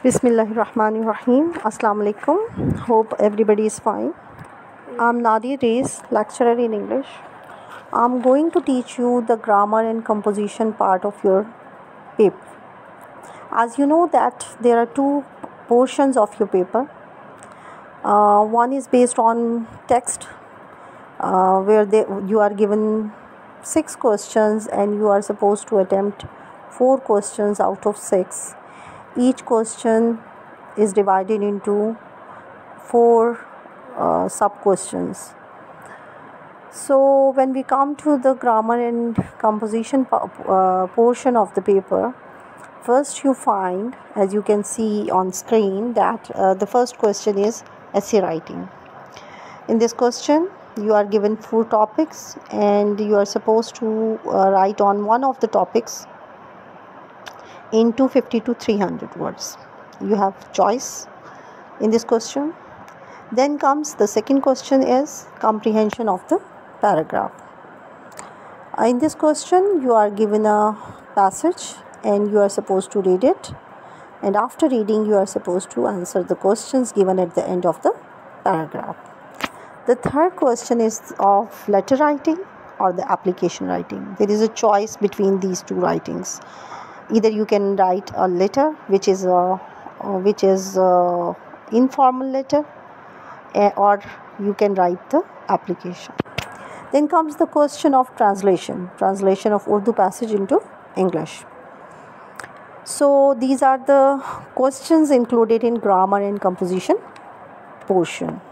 Bismillahirrahmanirrahim. Assalamu alaikum. Hope everybody is fine. I'm Nadia Reis, lecturer in English. I'm going to teach you the grammar and composition part of your paper. As you know that there are two portions of your paper. One is based on text, where you are given 6 questions and you are supposed to attempt 4 questions out of 6. Each question is divided into 4 sub questions. So when we come to the grammar and composition portion of the paper, first you find, as you can see on screen, that the first question is essay writing. In this question you are given 4 topics and you are supposed to write on one of the topics in 250 to 300 words. You have choice in this question. Then comes the second question is comprehension of the paragraph. In this question you are given a passage and you are supposed to read it, and after reading you are supposed to answer the questions given at the end of the paragraph. The third question is of letter writing or the application writing. There is a choice between these two writings. Either you can write a letter which is informal letter, or you can write the application. Then comes the question of translation of Urdu passage into English. So these are the questions included in grammar and composition portion.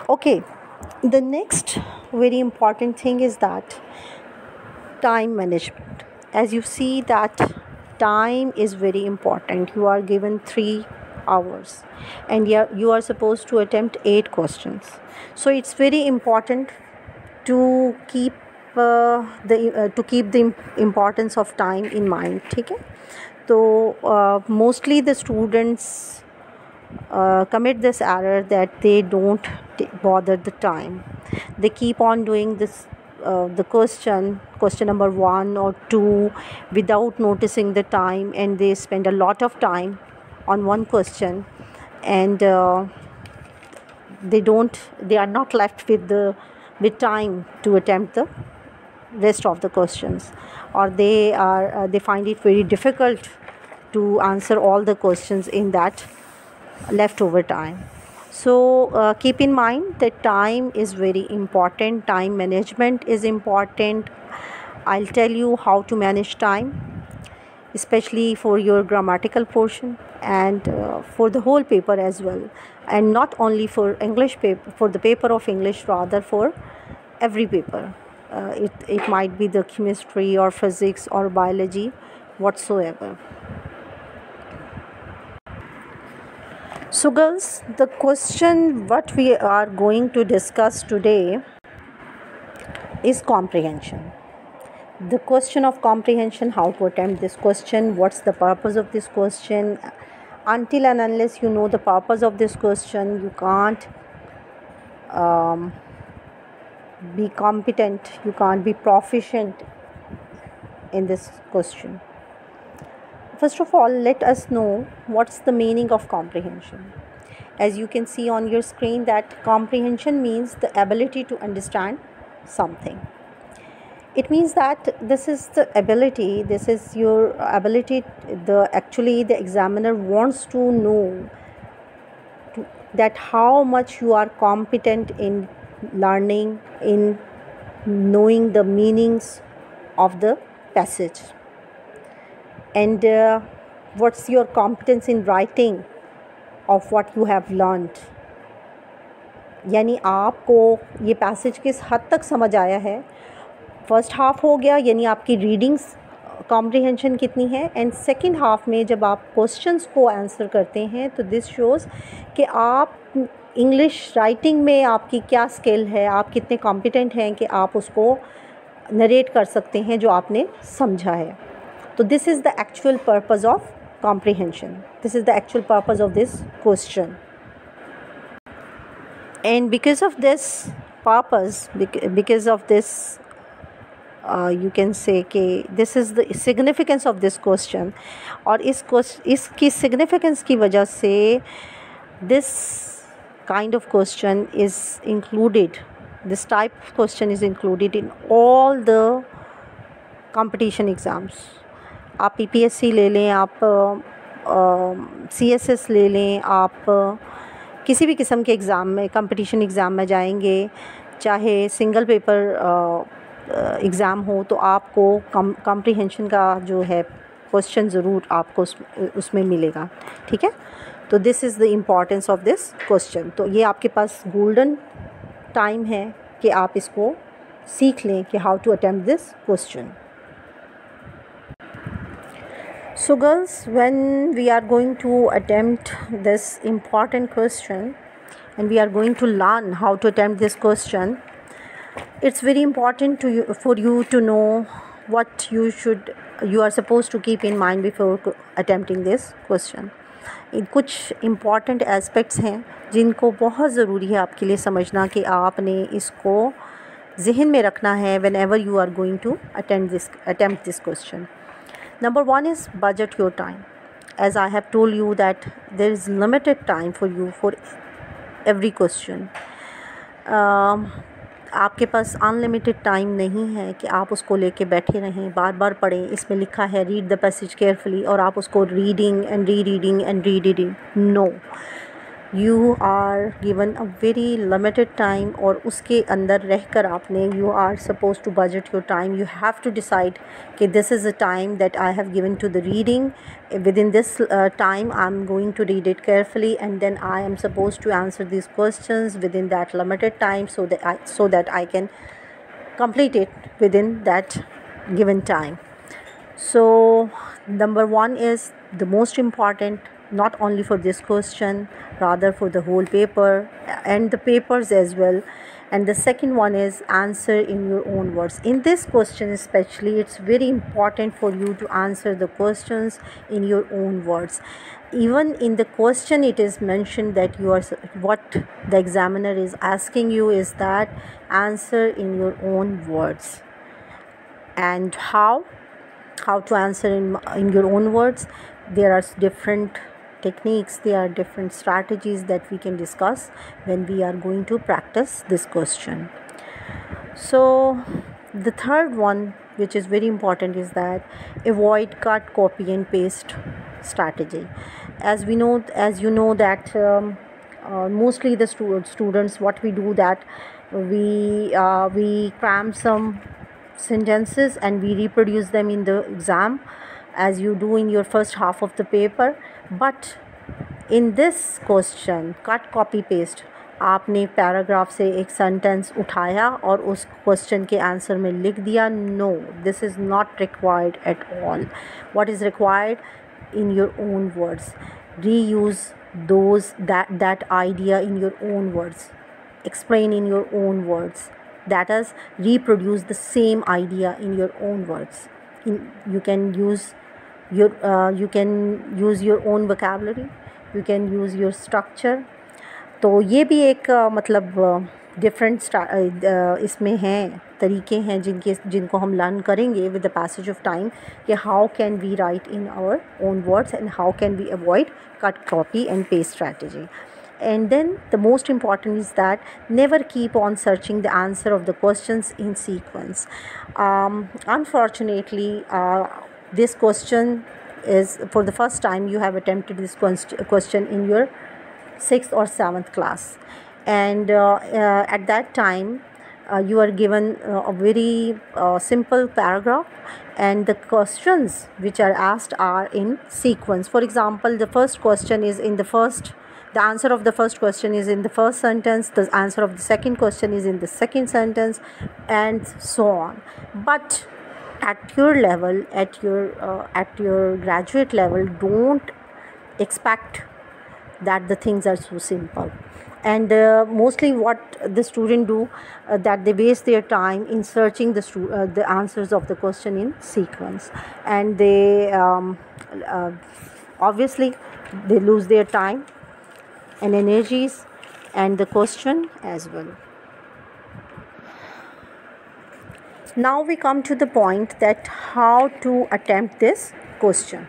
Okay, the next very important thing is that time management. As you see that time is very important. You are given 3 hours and you are supposed to attempt 8 questions. So it's very important to keep the importance of time in mind. ठीक है? तो mostly the students commit this error that they don't bother the time. They keep on doing this the question number 1 or 2 without noticing the time, and they spend a lot of time on one question, and they are not left with time to attempt the rest of the questions, or they find it very difficult to answer all the questions in that leftover time. So keep in mind that time is very important. Time management is important. I'll tell you how to manage time, especially for your grammatical portion and for the whole paper as well, and not only for English paper, for the paper of English, rather for every paper. It might be the chemistry or physics or biology whatsoever. So girls, the question what we are going to discuss today is comprehension. The question of comprehension, how to attempt this question, what's the purpose of this question. Until and unless you know the purpose of this question, you can't be competent, you can't be proficient in this question. First of all, let us know what's the meaning of comprehension. As you can see on your screen, that comprehension means the ability to understand something. It means that this is your ability, actually the examiner wants to know that how much you are competent in learning, in knowing the meanings of the passage. And what's your competence in writing of what you have learned. यानी आपको ये passage किस हद तक समझ आया है. First half हो गया, यानी आपकी रीडिंग्स कॉम्प्रिहेंशन कितनी है, एंड सेकंड हाफ में जब आप क्वेश्चंस को आंसर करते हैं तो दिस शोज़ कि आप इंग्लिश राइटिंग में आपकी क्या स्किल है, आप कितने कॉम्पिटेंट हैं कि आप उसको नरेट कर सकते हैं जो आपने समझा है. So this is the actual purpose of comprehension. This is the actual purpose of this question. And because of this purpose, because of this you can say कि this is the significance of this question, और इसकी significance की वजह से this kind of question is included, this type of question is included in all the competition exams. आप PPSC ले लें, आप CSS ले लें, आप किसी भी किस्म के एग्ज़ाम में, कंपटीशन एग्ज़ाम में जाएंगे, चाहे सिंगल पेपर एग्ज़ाम हो, तो आपको कॉम्प्रिहेंशन का जो है क्वेश्चन ज़रूर आपको उसमें मिलेगा. ठीक है, तो this is the importance of this question. तो ये आपके पास गोल्डन टाइम है कि आप इसको सीख लें कि how to attempt this question. So girls, when we are going to attempt this important question and we are going to learn how to attempt this question, it's very important for you to know what you are supposed to keep in mind before attempting this question. कुछ important aspects हैं जिनको बहुत ज़रूरी है आपके लिए समझना कि आपने इसको ज़हन में रखना है whenever you are going to attempt this question. Number one is budget your time. As I have told you that there is limited time for you for every question. आपके पास अनलिमिटेड टाइम नहीं है कि आप उसको लेके बैठे रहें, बार बार पढ़ें. इसमें लिखा है रीड द पैसेज केयरफुली और आप उसको reading and reading. No, you are given a very limited time और उसके अंदर रहकर आपने you are suppose to budget your time. You have to decide कि this is a time that I have given to the reading. within this time I'm going to read it carefully and then I am supposed to answer these questions within that limited time so that I can complete it within that given time. So number one is the most important, not only for this question, rather for the whole paper and the papers as well. And the second one is answer in your own words. In this question especially, it's very important for you to answer the questions in your own words. Even in the question it is mentioned that what the examiner is asking you is that answer in your own words. And how to answer in your own words, there are different techniques, there are different strategies that we can discuss when we are going to practice this question. So the third one, which is very important, is that avoid cut, copy and paste strategy. As you know that mostly the students, what we do that we cram some sentences and we reproduce them in the exam as you do in your first half of the paper. But in this question cut copy paste, आपने paragraph से एक sentence उठाया और उस question के answer में लिख दिया. No, this is not required at all. What is required in your own words. Reuse that idea in your own words. Explain in your own words. That is, reproduce the same idea in your own words. You can use your own vocabulary. You can use your structure. तो ये भी एक मतलब different इसमें हैं, तरीके हैं जिनको हम लर्न करेंगे with the passage of time कि how can we write in our own words and how can we avoid cut copy and paste strategy. And then the most important is that never keep on searching the answer of the questions in sequence. Unfortunately, this question is for the first time you have attempted this question in your 6th or 7th class, and at that time you are given a very simple paragraph and the questions which are asked are in sequence. For example, the first question is the answer of the first question is in the first sentence, the answer of the second question is in the second sentence, and so on. But at your level, at your graduate level, don't expect that the things are so simple. And mostly what the student do, that they waste their time in searching the answers of the question in sequence, and they obviously they lose their time and energies and the question as well. Now we come to the point that how to attempt this question.